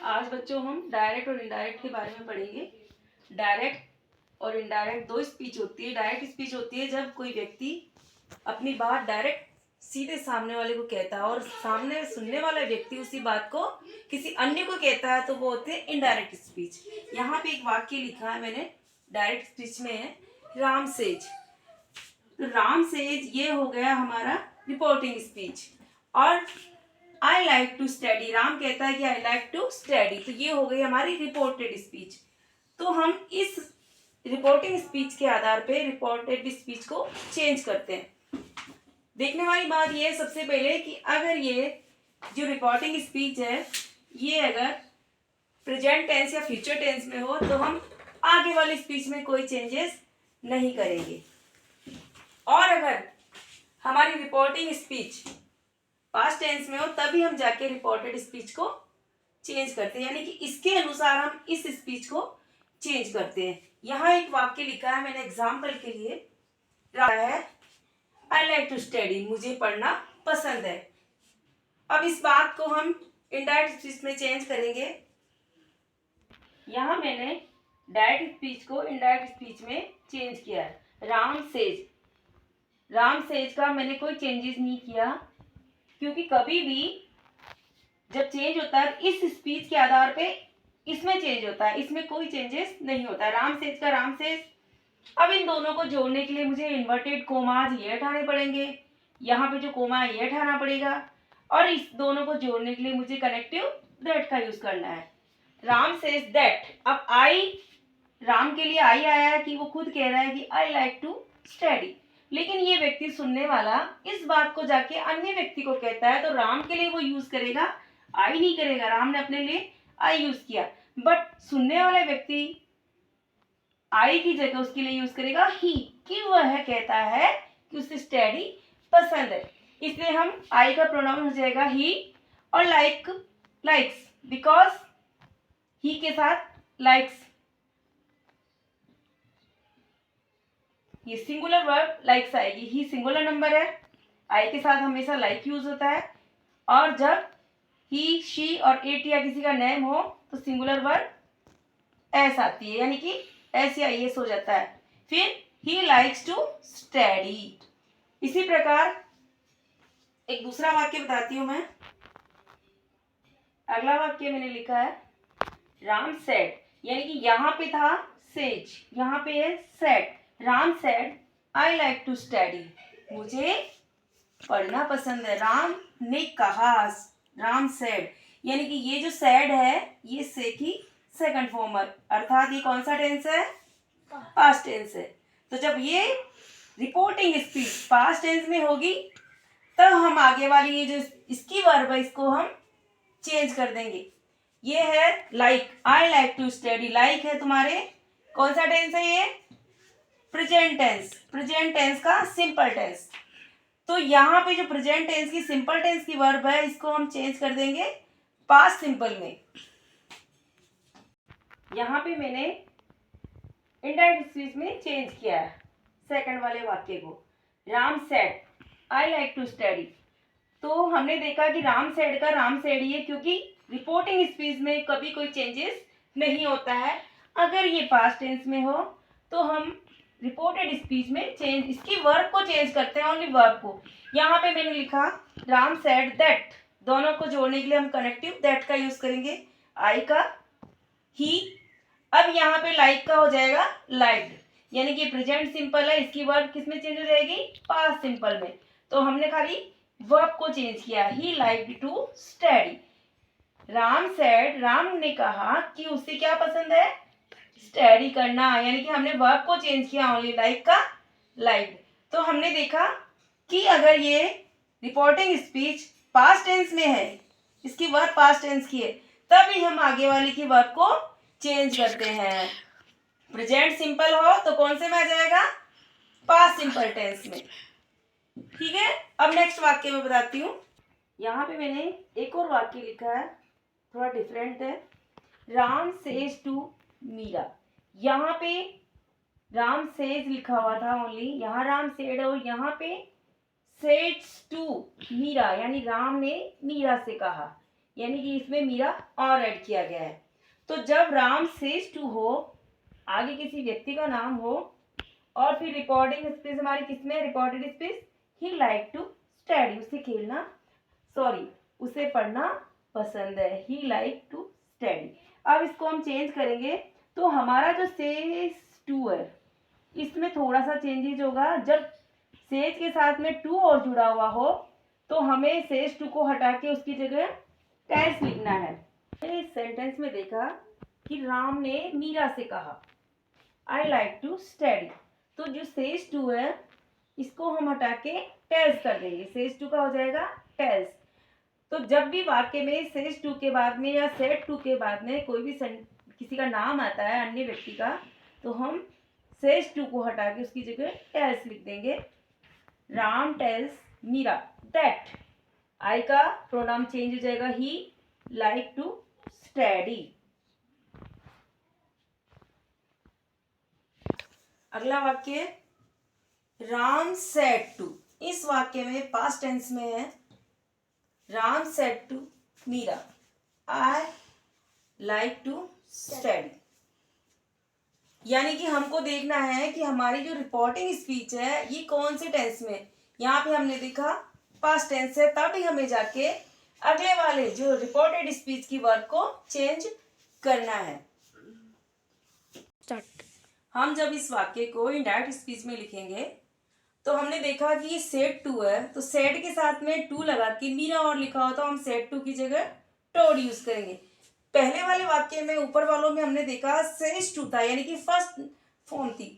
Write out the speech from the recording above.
आज बच्चों हम डायरेक्ट और इनडायरेक्ट के बारे में पढ़ेंगे। डायरेक्ट और इनडायरेक्ट दो स्पीच होती है। डायरेक्ट स्पीच होती है जब कोई व्यक्ति अपनी बात डायरेक्ट सीधे सामने वाले को कहता है और सामने सुनने वाला व्यक्ति उसी बात को किसी अन्य को कहता है, तो वो होते हैं इनडायरेक्ट स्पीच। यहाँ पे एक वाक्य लिखा है मैंने, डायरेक्ट स्पीच में है राम सेज। तो राम सेज ये हो गया हमारा रिपोर्टिंग स्पीच। और I like to study, Ram कहता है कि आई लाइक टू स्टडी, तो ये हो गई हमारी रिपोर्टेड स्पीच। तो हम इस रिपोर्टिंग स्पीच के आधार पे रिपोर्टेड स्पीच को चेंज करते हैं। देखने वाली बात ये है सबसे पहले कि अगर ये जो रिपोर्टिंग स्पीच है ये अगर प्रेजेंट टेंस या फ्यूचर टेंस में हो तो हम आगे वाली स्पीच में कोई चेंजेस नहीं करेंगे। और अगर हमारी रिपोर्टिंग स्पीच पास्ट टेंस में हो तभी हम जाके रिपोर्टेड स्पीच को चेंज करते हैं, यानी कि इसके अनुसार हम इस स्पीच को चेंज करते हैं। यहाँ एक वाक्य लिखा है मैंने एग्जाम्पल के लिए, है आई लाइक टू स्टडी, मुझे पढ़ना पसंद है। अब इस बात को हम इनडायरेक्ट स्पीच में चेंज करेंगे। यहाँ मैंने डायरेक्ट स्पीच को इनडायरेक्ट स्पीच में चेंज किया है। राम सेज, राम सेज का मैंने कोई चेंजेस नहीं किया, क्योंकि कभी भी जब चेंज होता है इस स्पीच के आधार पे इसमें चेंज होता है, इसमें कोई चेंजेस नहीं होता है। राम सेज का राम सेज। अब इन दोनों को जोड़ने के लिए मुझे इन्वर्टेड कोमाज ये हटाने पड़ेंगे, यहाँ पे जो कोमा है ये हटाना पड़ेगा, और इस दोनों को जोड़ने के लिए मुझे कनेक्टिव दैट का यूज करना है। राम सेज दैट, अब आई, राम के लिए आई आया है कि वो खुद कह रहा है कि आई लाइक टू स्टडी, लेकिन ये व्यक्ति सुनने वाला इस बात को जाके अन्य व्यक्ति को कहता है, तो राम के लिए वो यूज करेगा, आई नहीं करेगा। राम ने अपने लिए आई यूज किया, बट सुनने वाला व्यक्ति आई की जगह उसके लिए यूज करेगा ही, कि वह कहता है कि उसे स्टडी पसंद है, इसलिए हम आई का प्रोनाउन हो जाएगा ही। और लाइक, लाइक्स, बिकॉज ही के साथ लाइक्स, ये सिंगुलर वर्ब लाइक्स आएगी। ही सिंगुलर नंबर है, आई के साथ हमेशा लाइक यूज होता है, और जब ही, शी और इट या किसी का नेम हो तो सिंगुलर वर्ब एस आती है, यानी कि एस या एस हो जाता है। फिर ही लाइक्स टू स्टडी। इसी प्रकार एक दूसरा वाक्य बताती हूं मैं। अगला वाक्य मैंने लिखा है राम सेड, यानी कि यहाँ पे था सेज, यहाँ पे है said. Ram said I like to study, मुझे पढ़ना पसंद है। राम ने कहा, राम सेड, यानी कि ये जो सेड है ये से की सेकंड फॉर्म है, अर्थात ये कौन सा टेंस है? पास्ट टेंस है। तो जब ये रिपोर्टिंग स्पीच पास्ट टेंस में होगी तब हम आगे वाली ये जो इसकी वर्ब है इसको हम चेंज कर देंगे। ये है like, I like to study, like है तुम्हारे कौन सा टेंस है? ये प्रेजेंट टेंस, प्रेजेंट टेंस का सिंपल टेंस। तो यहाँ पे जो प्रेजेंट टेंस की सिंपल टेंस की वर्ब है इसको हम चेंज कर देंगे पास्ट सिंपल में। यहाँ पे मैंने इनडायरेक्ट स्पीच में चेंज किया है सेकंड वाले वाक्य को। Ram said I like to study, तो हमने देखा कि राम सेड का राम सेड ही है, क्योंकि रिपोर्टिंग स्पीच में कभी कोई चेंजेस नहीं होता है। अगर ये पास्ट टेंस में हो तो हम रिपोर्टेड स्पीच में चेंज, इसकी वर्ब को चेंज करते हैं, ओनली वर्ब को। यहाँ पे मैंने लिखा राम सेड दैट, दोनों को जोड़ने के लिए हम कनेक्टिव दैट का यूज करेंगे, आई का ही। अब यहाँ पे लाइक का हो जाएगा लाइक्ड, यानी कि प्रेजेंट सिंपल है, इसकी वर्ब किस में चेंज हो जाएगी? पास्ट सिंपल में। तो हमने खाली वर्ब को चेंज किया, he liked to study. Ram said, Ram ने कहा कि उसे क्या पसंद है? स्टडी करना, यानी कि हमने वर्ब को चेंज किया, ओनली लाइक का लाइक्ड। तो हमने देखा कि अगर ये रिपोर्टिंग स्पीच पास्ट टेंस में है, इसकी वर्ब पास्ट टेंस की है, तभी हम आगे वाली की वर्ब को चेंज करते हैं। प्रेजेंट सिंपल हो तो कौन से में आ जाएगा? पास्ट सिंपल टेंस में। ठीक है, अब नेक्स्ट वाक्य में बताती हूँ। यहाँ पे मैंने एक और वाक्य लिखा है, थोड़ा डिफरेंट है। राम सेज टू मीरा, यहाँ पे राम सेज लिखा हुआ था ओनली, यहाँ राम सेड और यहाँ पे सेड्स टू मीरा, यानी राम ने मीरा से कहा। यानी कि इसमें मीरा और ऐड किया गया है। तो जब राम सेज टू हो, आगे किसी व्यक्ति का नाम हो, और फिर रिकॉर्डिंग स्पेस हमारी किसमें, reported speech, he like to study, उसे खेलना सॉरी उसे पढ़ना पसंद है, ही लाइक टू स्टडी। अब इसको हम चेंज करेंगे, तो हमारा जो सेज टू है इसमें थोड़ा सा चेंजेज होगा। जब सेज के साथ में टू और जुड़ा हुआ हो तो हमें सेज टू को हटा के उसकी जगह टेंस लिखना है। इस सेंटेंस में देखा कि राम ने मीरा से कहा आई लाइक टू स्टडी, तो जो सेज टू है इसको हम हटा के टेल्स कर देंगे, सेज टू का हो जाएगा टेल्स। तो जब भी वाक्य में सेज टू के बाद में या सेड टू के बाद में कोई भी किसी का नाम आता है अन्य व्यक्ति का, तो हम सेज टू को हटा के उसकी जगह टेल्स लिख देंगे। राम टेल्स मीरा दैट, आई का प्रोनाउन चेंज हो जाएगा ही लाइक टू स्टडी। अगला वाक्य राम सेड टू, इस वाक्य में पास्ट टेंस में है। Ram said to Meera I like to study, यानी कि हमको देखना है कि हमारी जो रिपोर्टिंग स्पीच है ये कौन से टेंस में, यहाँ पे हमने देखा पास्ट टेंस है, तभी हमें जाके अगले वाले जो रिपोर्टेड स्पीच की वर्ड को चेंज करना है। स्टार्ट। हम जब इस वाक्य को इनडायरेक्ट स्पीच में लिखेंगे तो हमने देखा कि ये सेड टू है, तो सेड के साथ में टू लगा के मीरा और लिखा हो तो हम सेड टू की जगह टोड यूज करेंगे। पहले वाले वाक्य में ऊपर वालों में हमने देखा सेज टू था, यानी कि फर्स्ट फॉर्म थी,